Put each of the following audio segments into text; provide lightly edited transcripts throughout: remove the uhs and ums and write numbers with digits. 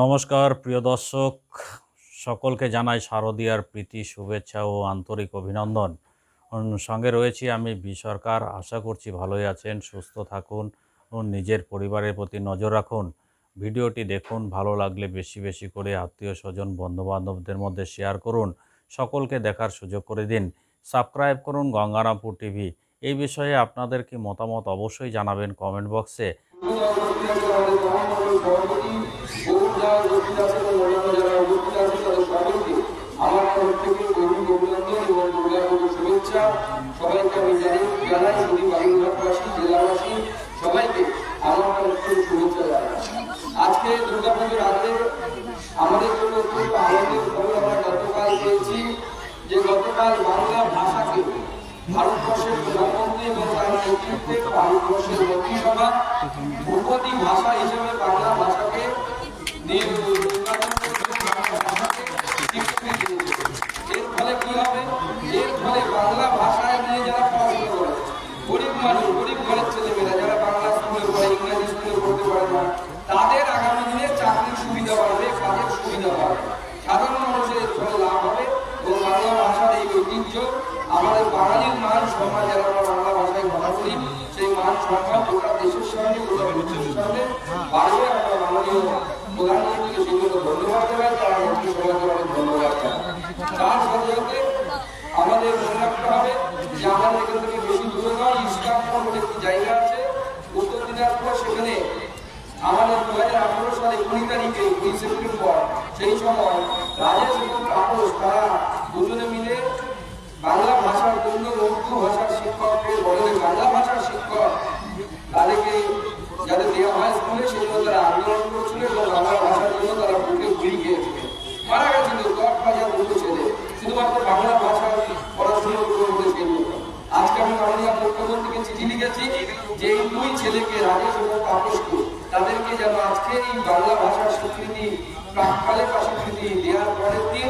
নমস্কার প্রিয় দর্শক, সকলকে জানাই শারদীয়ার প্রীতি, শুভেচ্ছা ও আন্তরিক অভিনন্দন। সঙ্গে রয়েছি আমি বি সরকার। আশা করছি ভালোই আছেন, সুস্থ থাকুন ও নিজের পরিবারের প্রতি নজর রাখুন। ভিডিওটি দেখুন, ভালো লাগলে বেশি বেশি করে আত্মীয় স্বজন বন্ধুবান্ধবদের মধ্যে শেয়ার করুন, সকলকে দেখার সুযোগ করে দিন। সাবস্ক্রাইব করুন গঙ্গারামপুর টিভি। এই বিষয়ে আপনাদের কি মতামত অবশ্যই জানাবেন কমেন্ট বক্সে। আমার তরফ থেকে গভীর অভিনন্দন এবং দুর্গাপুজোর শুভেচ্ছা সবাইকে আমি জানাই। শুধু বাংলাবাসী, জেলাবাসী সবাইকে আমার তরফ থেকে শুভেচ্ছা জানাই। আজকে দুর্গাপুজোর আগে আমাদের জন্য অত্যন্ত আনন্দের খবর আমরা গতকাল পেয়েছি যে গতকাল বাংলা ভাষাকে ভারতবর্ষের প্রধানমন্ত্রী এবং তার নেতৃত্বে ভারতবর্ষের মন্ত্রিসভা ধ্রুপদী ভাষা হিসেবে বাংলা ভাষাকে এর ফলে কি হবে? এর ফলে বাংলা ভাষায় নিয়ে যারা পড়াশোনা করে, গরিব মানুষ, গরিব ঘরের ছেলেমেয়েরা যারা বাংলা স্কুলে পড়ে, ইংরেজি স্কুলে পড়তে পারে না, তাদের আগামী দিনে চাকরির সুবিধা বাড়বে, কাজের সুবিধা বাড়বে, সাধারণ মানুষের এর ফলে লাভ হবে। এবং বাংলা ভাষার এই ঐতিহ্য, আমাদের বাঙালির মান সম্মান, যারা আমরা বাংলা ভাষায় কথা বলি, সেই মান সম্মান গোটা দেশের সঙ্গে, গোটা বিশ্বের সঙ্গে বাড়বে। আমরা বাঙালি প্রধানমন্ত্রীকে সেগুলো ধন্যবাদ দেবেন, তারা মন্ত্রিসভাকে অনেক ধন্যবাদ দেবেন। তার সাথে সাথে আমাদের মনে রাখতে হবে যে আমাদের এখান থেকে বেশি দূরে নয়, ইসলামপুর বলে একটি জায়গা আছে উত্তর দিনাজপুর। সেখানে আমাদের 2018 সালে 20 তারিখে 20 সেপ্টেম্বর, সেই সময় রাজেশ এবং তাপস তারা দুজনে মিলে বাংলা ভাষার জন্য উর্দু ভাষার শিক্ষককে বলে, বাংলা ভাষার শিক্ষক তাদেরকে যাদের দেওয়া হয় স্কুলে, সেগুলো তারা আন্দোলন করেছিল এবং বাংলা ভাষার জন্য তারা বুকে গুলি খেয়েছিল, মারা গেছিল 10,000 দুটো ছেলে, শুধুমাত্র বাংলা ভাষা পড়াশোনা করতে সেগুলো। আজকে আমি মাননীয় মুখ্যমন্ত্রীকে চিঠি লিখেছি যে এই দুই ছেলেকে, রাজেশ এবং তাপসকে, তাদেরকে যেন আজকে এই বাংলা ভাষার স্বীকৃতি, প্রাককালে স্বীকৃতি দেওয়ার পরের দিন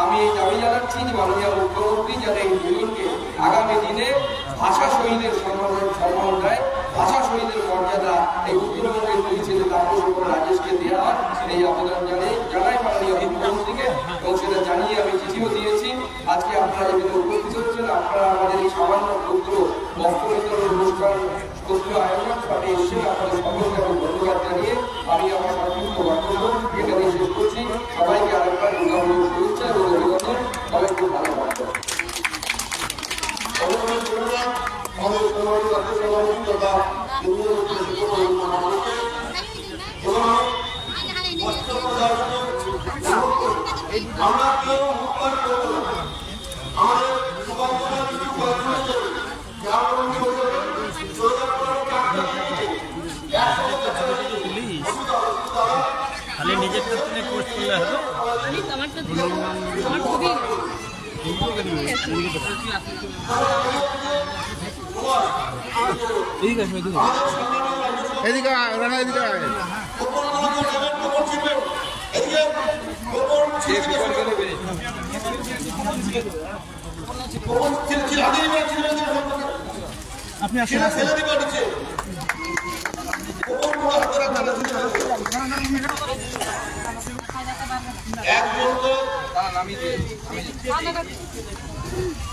আমি এই দাবি জানাচ্ছি যে মাননীয় মুখ্যমন্ত্রী যেন এই দুজনকে আগামী দিনে ভাষা শহীদের সম্মান দেয়, ভাষা শহীদের মর্যাদা এই উত্তরবঙ্গের দুই ছেলে তাপস এবং রাজেশকে দেওয়া হয়। এই আবেদন জানাই মাননীয় মুখ্যমন্ত্রীকে এবং সেটা জানিয়ে আমি চিঠিও দিয়েছি। আজকে আপনারা যেগুলো উপস্থিত হচ্ছেন, আপনারা আমাদের এই সামান্য ক্ষুদ্র বস্ত্র বিতরণ অনুষ্ঠান ক্ষুদ্র আয়োজন সাথে এসে আপনাদের সকলকে আমি ধন্যবাদ জানিয়ে আমি আমার সংক্ষিপ্ত বক্তব্য এখানে শেষ করছি। সবাইকে আরেকবার দুর্গাপুজোর শুভেচ্ছা এবং অভিনন্দন। সবাই খুব ভালো থাকবেন। আমরা কেউ মুখপাত করবো না। আমাদের সবার কিছু খালি নিজের ক্ষেত্রে পোস্ট করলে হবে। ঠিক আছে, এদিকে রানা, এদিকে আপনি আসেন।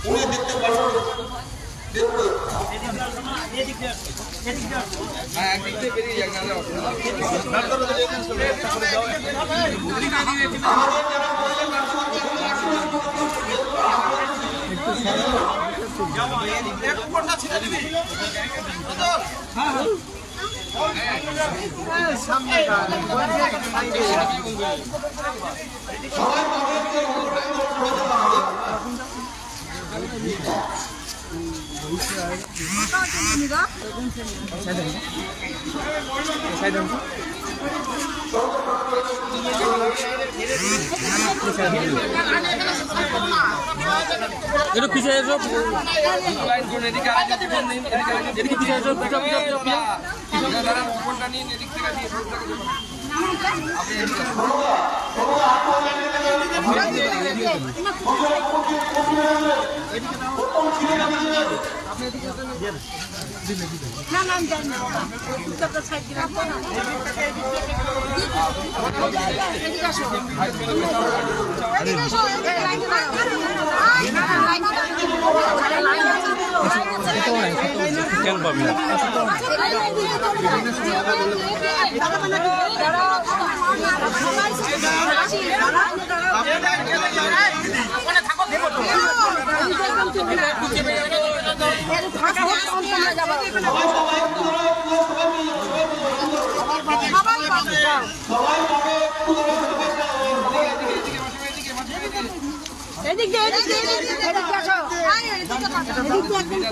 উনি দেখতে পারবেন, একটু পিছিয়ে এসো, এদিকে পিছিয়ে এসো, না না এদিক দিয়ে আসো। দিদি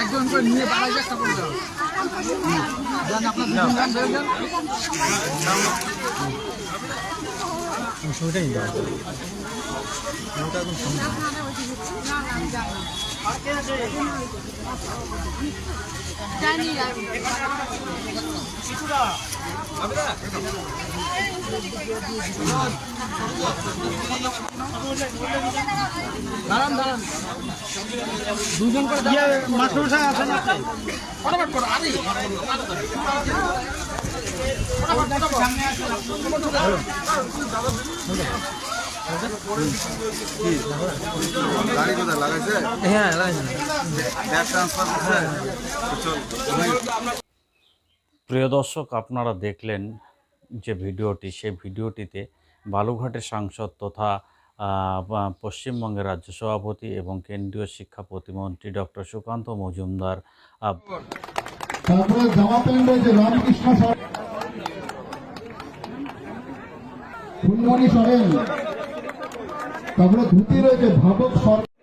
একজন করে নিয়ে বাড়াই চেষ্টা করতে হবে। আপনার দুজন গান ধরে যান। দাঁড়ান দাঁড়ান, দুজন করে মাস্টারমশাই আছেন আপনি ফটাফট করো। আরে গাড়ি কোথায় লাগাইছে? হ্যাঁ লাগাইছে। গ্যাস ট্রান্সফার করছে? প্রিয় দর্শক, আপনারা দেখলেন যে ভিডিওটি, সেই ভিডিওটিতে বালুরঘাটের সাংসদ তথা পশ্চিমবঙ্গের রাজ্য সভাপতি এবং কেন্দ্রীয় শিক্ষা প্রতিমন্ত্রী ডক্টর সুকান্ত মজুমদার তারপরে জামা প্যান্ট রয়েছে রামকৃষ্ণ ফুলমণি সরেন, তারপরে ধুতি রয়েছে ভাবক সরকার,